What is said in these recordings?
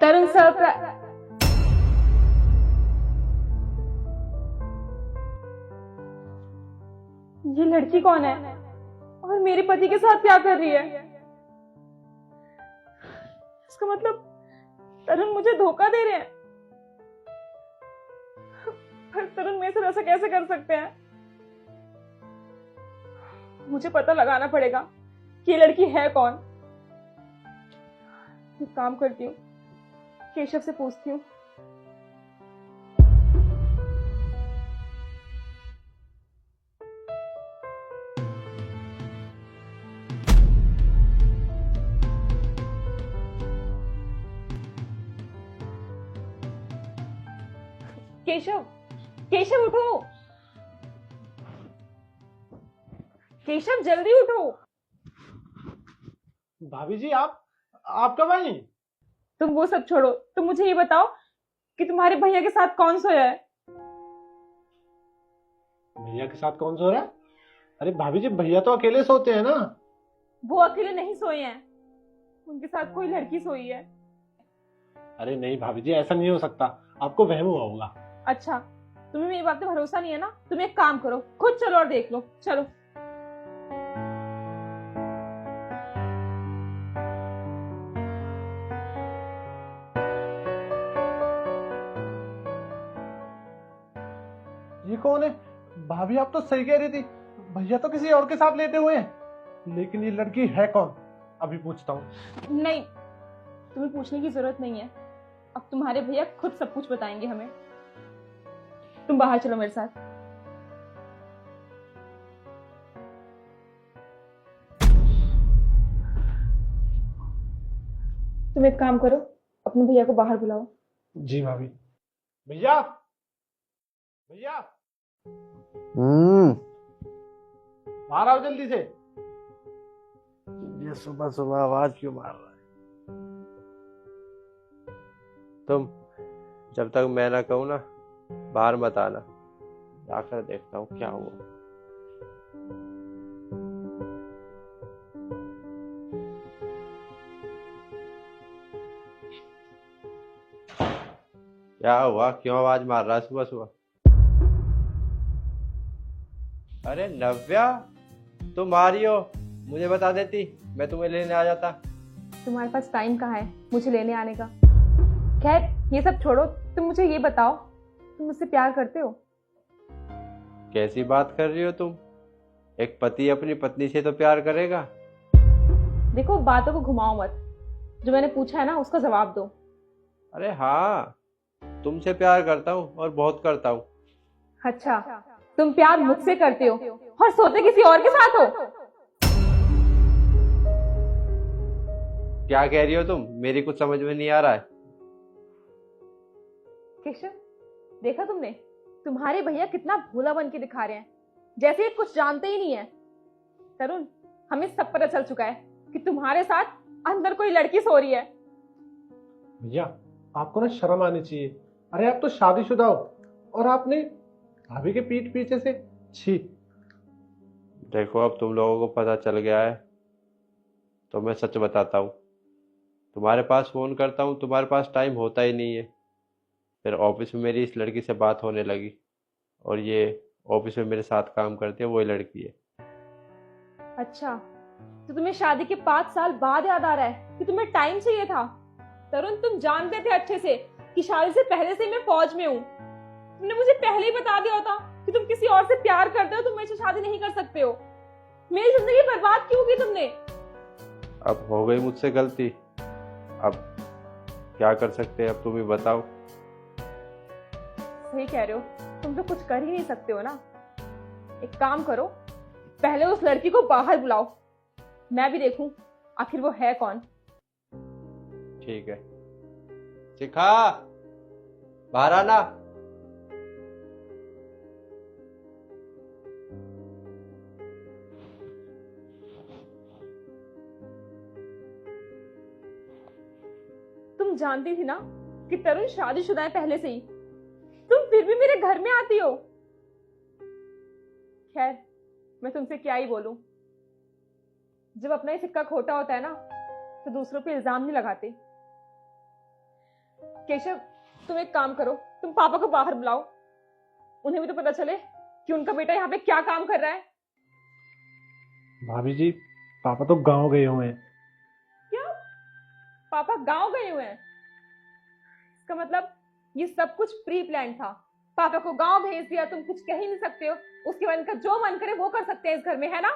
तरुण surprise. ये लड़की कौन है और मेरे पति के साथ क्या कर रही है? इसका मतलब तरुण मुझे धोखा दे रहे हैं। पर तरुण मेरे साथ ऐसा कैसे कर सकते हैं? मुझे पता लगाना पड़ेगा कि ये लड़की है कौन। एक काम करती हूँ, केशव से पूछती हूँ। केशव, केशव उठो। केशव जल्दी उठो। भाभी जी आप कब आई? तुम वो सब छोड़ो, तुम मुझे ये बताओ कि तुम्हारे भैया के साथ कौन सोया है? भैया के साथ कौन सो रहा है? अरे भाभी जी, भैया तो अकेले सोते हैं ना। वो अकेले नहीं सोए हैं, उनके साथ कोई लड़की सोई है। अरे नहीं भाभी जी, ऐसा नहीं हो सकता, आपको वहम हुआ होगा। अच्छा, तुम्हें मेरी बात पे भरोसा नहीं है ना? तुम एक काम करो, खुद चलो और देख लो। चलो। ये कौन है? भाभी आप तो सही कह रही थी, भैया तो किसी और के साथ लेटे हुए हैं। लेकिन ये लड़की है कौन? अभी पूछता हूँ। नहीं, तुम्हें पूछने की जरूरत नहीं है। अब तुम्हारे भैया खुद सब कुछ बताएंगे हमें। तुम बाहर चलो मेरे साथ। तुम एक काम करो, अपने भैया को बाहर बुलाओ। जी भाभी। भैया, भैया हम्म। बाहर आओ जल्दी से। ये सुबह सुबह आवाज क्यों मार रहा है? तुम जब तक मैं ना कहूँ ना, बाहर मत आना। जाकर देखता हूँ क्या हुआ। क्या हुआ? क्यों आवाज मार रहा है सुबह सुबह? अरे नव्या, तुम आ रही हो? मुझे बता देती, मैं तुम्हें लेने आ जाता। तुम्हारे पास टाइम कहाँ है मुझे लेने आने का? खैर, ये सब छोड़ो, तुम मुझे ये बताओ, तुम मुझसे प्यार करते हो? कैसी बात कर रही हो तुम? एक पति अपनी पत्नी से तो प्यार करेगा। देखो, बातों को घुमाओ मत। जो मैंने पूछा है ना, उसका जवाब दो। अरे हाँ, तुमसे प्यार करता हूँ और बहुत करता हूँ। अच्छा, तुम प्यार मुझसे करते हो और सोते किसी और के साथ हो? क्या कह रही हो तुम? मेरी कुछ समझ में नहीं आ रहा है। केशव, देखा तुमने? तुम्हारे भैया कितना भोला बन के दिखा रहे हैं, जैसे ये कुछ जानते ही नहीं है। तरुण, हमें सब पता चल चुका है कि तुम्हारे साथ अंदर कोई लड़की सो रही है। भैया, आपको ना शर्म आनी चाहिए। अरे आप तो शादीशुदा हो और आपने भाभी के पीठ पीछे से छी। देखो, अब तुम लोगों को पता चल गया है तो मैं सच बताता हूँ। तुम्हारे पास फोन करता हूँ, तुम्हारे पास टाइम होता ही नहीं है। फिर ऑफिस में मेरी इस लड़की से बात होने लगी, और ये ऑफिस में मेरे साथ काम करती है, वही लड़की है। अच्छा, तो तुम्हें शादी के 5 साल बाद याद आ रहा है कि तुम्हें टाइम चाहिए था? तरुण, तुम जानते थे अच्छे से कि शादी से पहले से मैं फौज में हूँ। तुमने मुझे पहले ही बता दिया होता कि तुम किसी और से प्यार करते हो, तुम मेरे से शादी नहीं कर सकते हो। मेरी जिंदगी बर्बाद क्यों की तुमने? अब हो गई मुझसे गलती, अब क्या कर सकते हैं? अब तुम ही बताओ। सही कह रहे हो, तुम तो कुछ कर ही नहीं सकते हो ना। एक काम करो, पहले उस लड़की को बाहर बुलाओ, मैं भी देखूं आखिर वो है कौन। ठीक है। शिखा, बाहर आना। तुम जानती थी ना कि तरुण शादीशुदा है पहले से ही, तुम फिर भी मेरे घर में आती हो। खैर, मैं तुमसे क्या ही बोलूं। जब अपना ही सिक्का खोटा होता है ना, तो दूसरों पे इल्जाम नहीं लगाते। केशव, तुम एक काम करो, तुम पापा को बाहर बुलाओ, उन्हें भी तो पता चले कि उनका बेटा यहाँ पे क्या काम कर रहा है। भाभी जी, पापा तो गांव गए हुए हैं। क्या? पापा गांव गए हुए हैं? इसका मतलब ये सब कुछ प्री प्लान था। पापा को गांव भेज दिया, तुम कुछ कह ही नहीं सकते हो। उसके मन का जो मन करे वो कर सकते हैं इस घर में, है ना?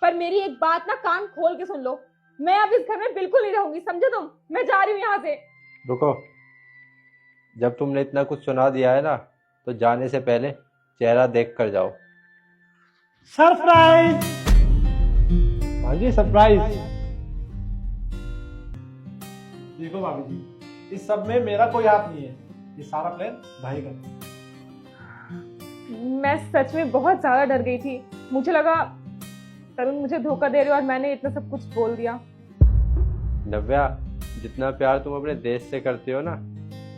पर मेरी एक बात ना कान खोल के सुन लो, मैं अब इस घर में बिल्कुल नहीं रहूंगी, समझे तुम? मैं जा रही हूँ यहाँ से। रुको, जब तुमने इतना कुछ सुना दिया है ना, तो जाने से पहले चेहरा देख कर जाओ। सरप्राइज! हाँ जी, सरप्राइज। देखो भाभी जी, इस सब में मेरा कोई हाथ नहीं है, ये सारा प्लान भाई का है। मैं सच में बहुत ज्यादा डर गई थी। मुझे लगा तरुण मुझे धोखा दे रहे हो और मैंने इतना सब कुछ बोल दिया। नव्या, जितना प्यार तुम अपने देश से करते हो ना,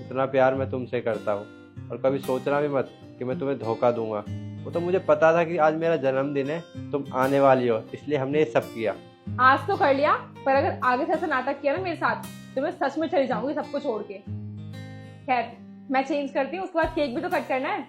उतना प्यार मैं तुमसे करता हूँ। और कभी सोचना भी मत कि मैं तुम्हें धोखा दूंगा। वो तो मुझे पता था कि आज मेरा जन्मदिन है, तुम आने वाली हो, इसलिए हमने ये सब किया। आज तो कर लिया, पर अगर आगे से ऐसा नाटक किया ना मेरे साथ, तो मैं सच में चली जाऊंगी सबको छोड़ के। खैर, मैं चेंज करती हूँ, उसके बाद केक भी तो कट करना है।